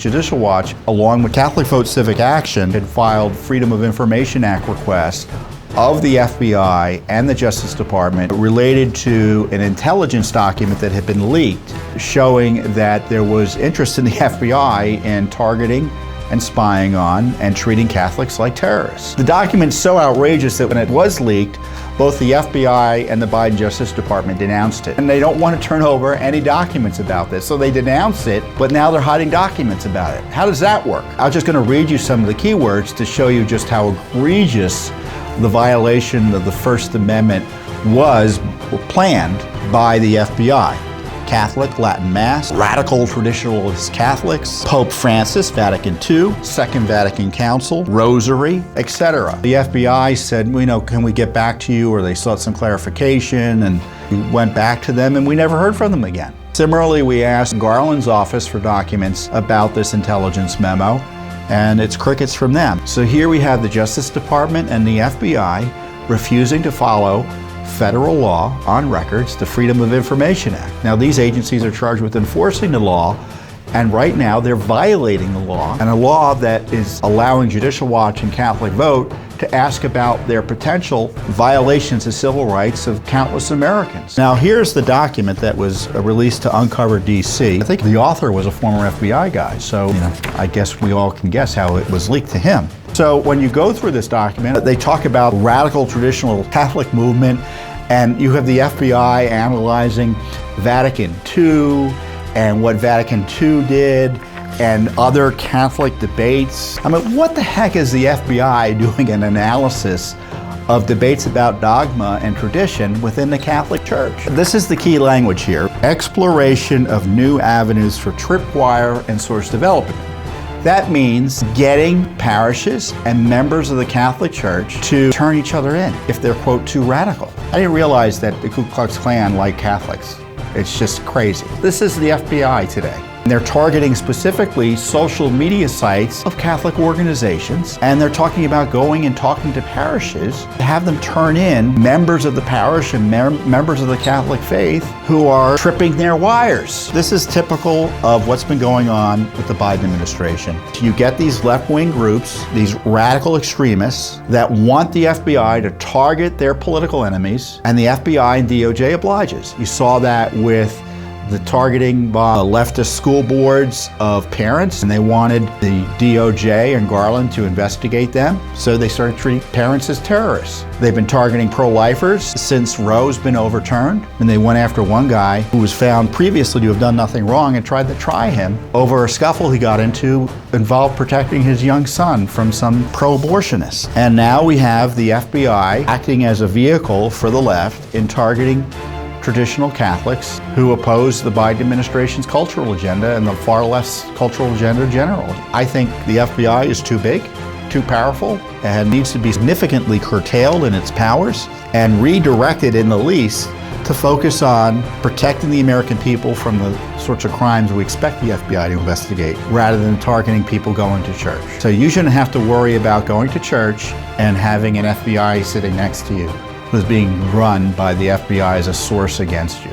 Judicial Watch, along with CatholicVote Civic Action, had filed Freedom of Information Act requests of the FBI and the Justice Department related to an intelligence document that had been leaked showing that there was interest in the FBI in targeting and spying on and treating Catholics like terrorists. The document's so outrageous that when it was leaked, both the FBI and the Biden Justice Department denounced it. And they don't want to turn over any documents about this, so they denounce it, but now they're hiding documents about it. How does that work? I'm just going to read you some of the keywords to show you just how egregious the violation of the First Amendment was planned by the FBI. Catholic, Latin Mass, radical traditionalist Catholics, Pope Francis, Vatican II, Second Vatican Council, Rosary, etc. The FBI said, can we get back to you? Or they sought some clarification, and we went back to them, and we never heard from them again. Similarly, we asked Garland's office for documents about this intelligence memo, and it's crickets from them. So here we have the Justice Department and the FBI refusing to follow federal law on records, the Freedom of Information Act. Now, these agencies are charged with enforcing the law, and right now they're violating the law, and a law that is allowing Judicial Watch and Catholic Vote to ask about their potential violations of civil rights of countless Americans. Now, here's the document that was released to Uncover DC. I think the author was a former FBI guy, so I guess we all can guess how it was leaked to him. So when you go through this document, they talk about radical traditional Catholic movement, and you have the FBI analyzing Vatican II and what Vatican II did and other Catholic debates. I mean, what the heck is the FBI doing an analysis of debates about dogma and tradition within the Catholic Church? This is the key language here. Exploration of new avenues for tripwire and source development. That means getting parishes and members of the Catholic Church to turn each other in if they're, quote, too radical. I didn't realize that the Ku Klux Klan liked Catholics. It's just crazy. This is the FBI today. And they're targeting specifically social media sites of Catholic organizations, and they're talking about going and talking to parishes to have them turn in members of the parish and members of the Catholic faith who are tripping their wires. This is typical of what's been going on with the Biden administration. You get these left-wing groups, these radical extremists that want the FBI to target their political enemies, and the FBI and DOJ obliges. You saw that with the targeting by leftist school boards of parents, and they wanted the DOJ and Garland to investigate them, so they started treating parents as terrorists. They've been targeting pro-lifers since Roe's been overturned, and they went after one guy who was found previously to have done nothing wrong and tried to try him over a scuffle he got into involved protecting his young son from some pro-abortionists. And now we have the FBI acting as a vehicle for the left in targeting traditional Catholics who oppose the Biden administration's cultural agenda and the far left's cultural agenda generally. I think the FBI is too big, too powerful, and needs to be significantly curtailed in its powers and redirected in the least to focus on protecting the American people from the sorts of crimes we expect the FBI to investigate, rather than targeting people going to church. So you shouldn't have to worry about going to church and having an FBI sitting next to you who's being run by the FBI as a source against you.